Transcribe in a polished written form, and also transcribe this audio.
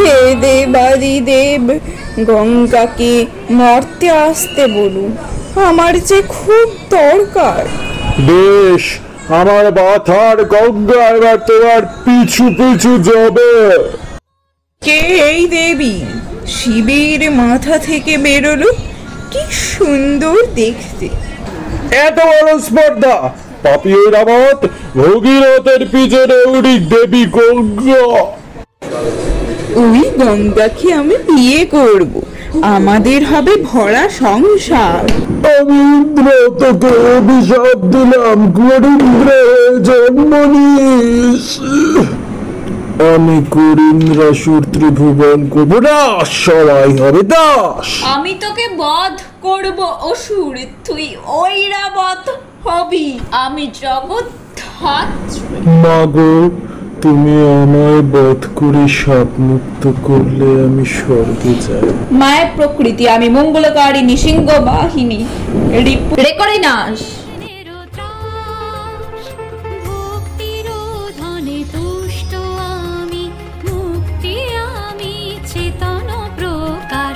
হে দেবাদি দেব, গঙ্গাকে মর্তে আসতে বলুন, আমার যে খুব দরকার। বেশ, আমার মাথার গঙ্গা এবার তোমার পিছু পিছু যাবে। কে এই দেবী? শিবের মাথা থেকে বেরোলো, কি সুন্দর দেখতে। এত বড় স্পর্ধা! পাপী রামত, ভগীরথের পিছনে উড়ি দেবী গঙ্গা। ওই গঙ্গাকে আমি বিয়ে করব, আমাদের হবে ভরা সংসার। আমি ইন্দ্র তোকে অভিশাপ দিলাম, করিন্দ্র জন্ম নিস। আমি করিন্দ্রাসুর ত্রিভুবন করব না, সবাই হবে দাস। আমি তোকে বধ করব অসুর, তুই ঐরাবত হবি, আমি জগৎ ধাত্রী। মাগো, তুমি আমায় বধ করে সাপ মুক্ত করলে আমি স্বর্গে যাই। মায়ের প্রকৃতি, আমি মঙ্গলকারিণী, সিংহ বাহিনী, রেকরে নাশ।